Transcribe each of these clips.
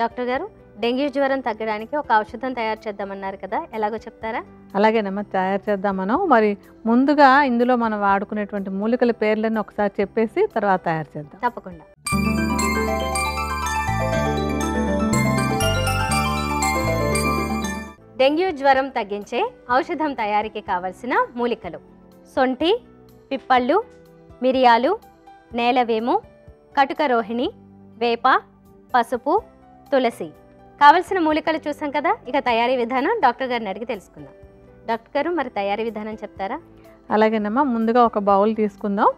Doctor గారు, dengue జ్వరం తగ్గడానికి ఒక ఔషధం తయారు చేద్దామన్నారు కదా, ఎలాగో చెప్తారా? అలాగేనమ్మా, తయారు చేద్దాం. మరి ముందుగా ఇందులో మనం వాడుకునేటువంటి మూలికల పేర్లను ఒకసారి చెప్పేసి తర్వాత తయారు చేద్దాం. తప్పకుండా. డెంగ్యూ జ్వరం తగ్గించే ఔషధం తయారీకి కావలసిన మూలికలు: సొంఠి, పిప్పళ్ళు, మిరియాలు, నేలవేము, కటుక రోహిణి, వేప, పసుపు, తులసి. కావలసిన మూలికలు చూసాం కదా, ఇక తయారీ విధానం డాక్టర్ గారిని అడిగి తెలుసుకుందాం. డాక్టర్ గారు, మరి తయారీ విధానం చెప్తారా? అలాగేనమ్మా, ముందుగా ఒక బౌల్ తీసుకుందాం.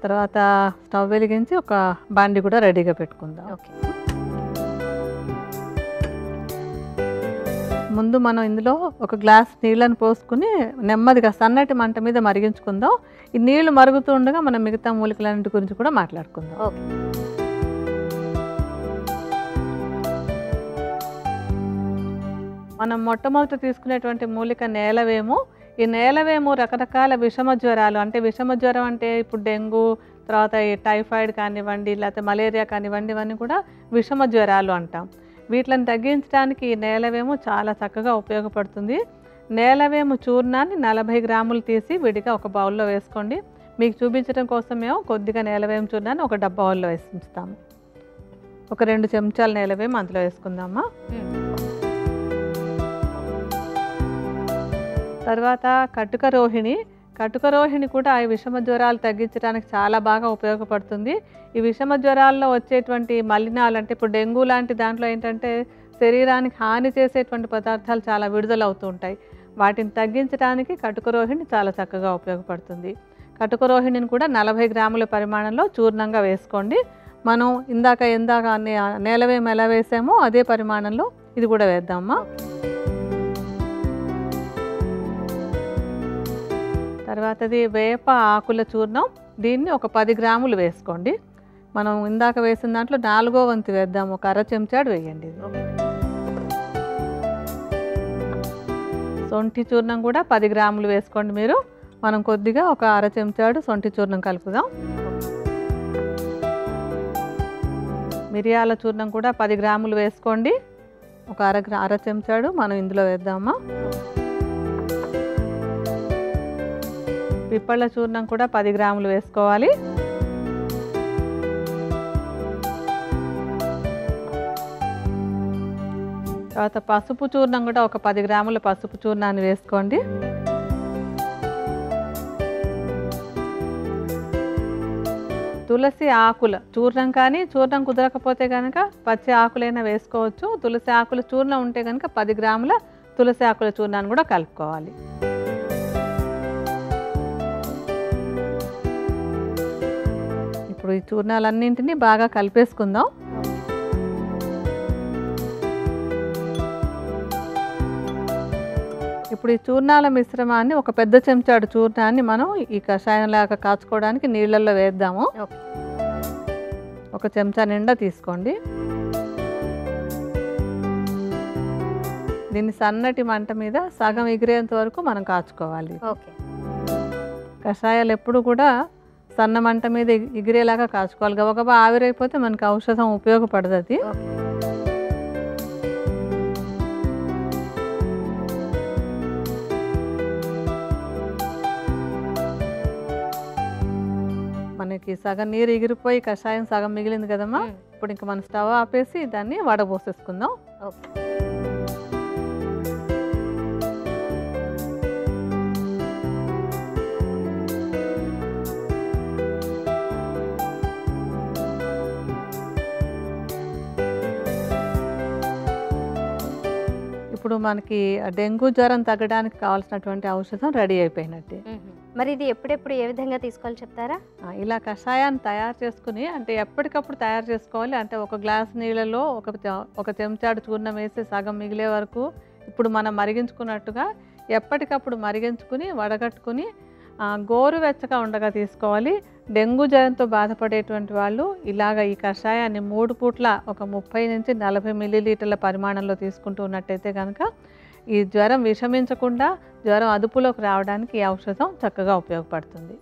తర్వాత స్టవ్ వెలిగించి ఒక బాండి కూడా రెడీగా పెట్టుకుందాం. ఓకే. ముందు మనం ఇందులో ఒక గ్లాస్ నీళ్ళని పోసుకుని నెమ్మదిగా సన్నటి మంట మీద మరిగించుకుందాం. ఈ నీళ్లు మరుగుతూ ఉండగా మనం మిగతా మూలికలన్నింటి గురించి కూడా మాట్లాడుకుందాం. ఓకే. మనం మొట్టమొదట తీసుకునేటువంటి మూలిక నేలవేము. ఈ నేలవేము రకరకాల విషమ జ్వరాలు, అంటే విషమ జ్వరం అంటే ఇప్పుడు డెంగ్యూ, తర్వాత ఈ టైఫాయిడ్ కానివ్వండి, లేకపోతే మలేరియా కానివ్వండి, ఇవన్నీ కూడా విషమ జ్వరాలు అంటాం. వీటిని తగ్గించడానికి ఈ నేలవేము చాలా చక్కగా ఉపయోగపడుతుంది. నేలవేము చూర్ణాన్ని 40 గ్రాములు తీసి విడిగా ఒక బౌల్లో వేసుకోండి. మీకు చూపించడం కోసం మేము కొద్దిగా నేలవేము చూర్ణాన్ని ఒక డబ్బాలో వేసి ఉంచుతాము. ఒక 2 చెంచాల నేలవేము అందులో వేసుకుందామా. తర్వాత కటుక రోహిణి. కటుక రోహిణి కూడా ఈ విషమ జ్వరాలు తగ్గించడానికి చాలా బాగా ఉపయోగపడుతుంది. ఈ విషమ జ్వరాల్లో వచ్చేటువంటి మలినాలు, అంటే ఇప్పుడు డెంగ్యూ లాంటి దాంట్లో ఏంటంటే శరీరానికి హాని చేసేటువంటి పదార్థాలు చాలా విడుదలవుతూ ఉంటాయి. వాటిని తగ్గించడానికి కటుక రోహిణి చాలా చక్కగా ఉపయోగపడుతుంది. కటుక రోహిణిని కూడా 40 గ్రాముల పరిమాణంలో చూర్ణంగా వేసుకోండి. మనం ఇందాక నేలవేము ఎలా వేసామో అదే పరిమాణంలో ఇది కూడా వేద్దామా. తర్వాతది వేప ఆకుల చూర్ణం. దీన్ని ఒక 10 గ్రాములు వేసుకోండి. మనం ఇందాక వేసిన దాంట్లో 4వ వంతు వేద్దాము. ఒక అర చెంచాడు వేయండి. సొంఠి చూర్ణం కూడా 10 గ్రాములు వేసుకోండి మీరు. మనం కొద్దిగా ఒక అర చెంచాడు సొంఠి చూర్ణం కలుపుదాం. మిరియాల చూర్ణం కూడా 10 గ్రాములు వేసుకోండి. ఒక అర చెంచాడు మనం ఇందులో వేద్దామా. పిప్పళ్ళ చూర్ణం కూడా 10 గ్రాములు వేసుకోవాలి. తర్వాత పసుపు చూర్ణం కూడా ఒక 10 గ్రాముల పసుపు చూర్ణాన్ని వేసుకోండి. తులసి ఆకుల చూర్ణం, కానీ చూర్ణం కుదరకపోతే కనుక పచ్చి ఆకులైనా వేసుకోవచ్చు. తులసి ఆకుల చూర్ణం ఉంటే కనుక 10 గ్రాముల తులసి ఆకుల చూర్ణాన్ని కూడా కలుపుకోవాలి. ఇప్పుడు ఈ చూర్ణాలన్నింటినీ బాగా కలిపేసుకుందాం. ఇప్పుడు ఈ చూర్ణాల మిశ్రమాన్ని, ఒక పెద్ద చెంచాడు చూర్ణాన్ని మనం ఈ కషాయం లాగా కాచుకోవడానికి నీళ్ళల్లో వేద్దాము. ఒక చెంచా నిండా తీసుకోండి. దీన్ని సన్నటి మంట మీద సగం ఎగిరేంత వరకు మనం కాచుకోవాలి. ఓకే. కషాయాలు ఎప్పుడు కూడా సన్న మంట మీద ఎగిరేలాగా కాచుకోవాలి. గబగబా ఆవిరైపోతే మనకి ఔషధం ఉపయోగపడదు. అది మనకి సగం నీరు ఎగిరిపోయి కషాయం సగం మిగిలింది కదమ్మా. ఇప్పుడు ఇంకా మనం స్టవ్ ఆపేసి దాన్ని వడబోసేసుకుందాం. ఇప్పుడు మనకి డెంగ్యూ జ్వరం తగ్గడానికి కావాల్సినటువంటి ఔషధం రెడీ అయిపోయినట్టే. మరి ఇది ఎప్పుడెప్పుడు ఏ విధంగా తీసుకోవాలి చెప్తారా? ఇలా కషాయాన్ని తయారు చేసుకుని, అంటే ఎప్పటికప్పుడు తయారు చేసుకోవాలి. అంటే ఒక గ్లాస్ నీళ్ళలో ఒక చెంచాడు చూర్ణం వేసి సగం మిగిలే వరకు ఇప్పుడు మనం మరిగించుకున్నట్టుగా ఎప్పటికప్పుడు మరిగించుకుని వడగట్టుకుని గోరువెచ్చగా ఉండగా తీసుకోవాలి. డెంగ్యూ జ్వరంతో బాధపడేటువంటి వాళ్ళు ఇలాగ ఈ కషాయాన్ని 3 పూట్ల ఒక 30 నుంచి 40 మిల్లీలీటర్ల పరిమాణంలో తీసుకుంటూ ఉన్నట్టయితే కనుక ఈ జ్వరం విషమించకుండా జ్వరం అదుపులోకి రావడానికి ఈ ఔషధం చక్కగా ఉపయోగపడుతుంది.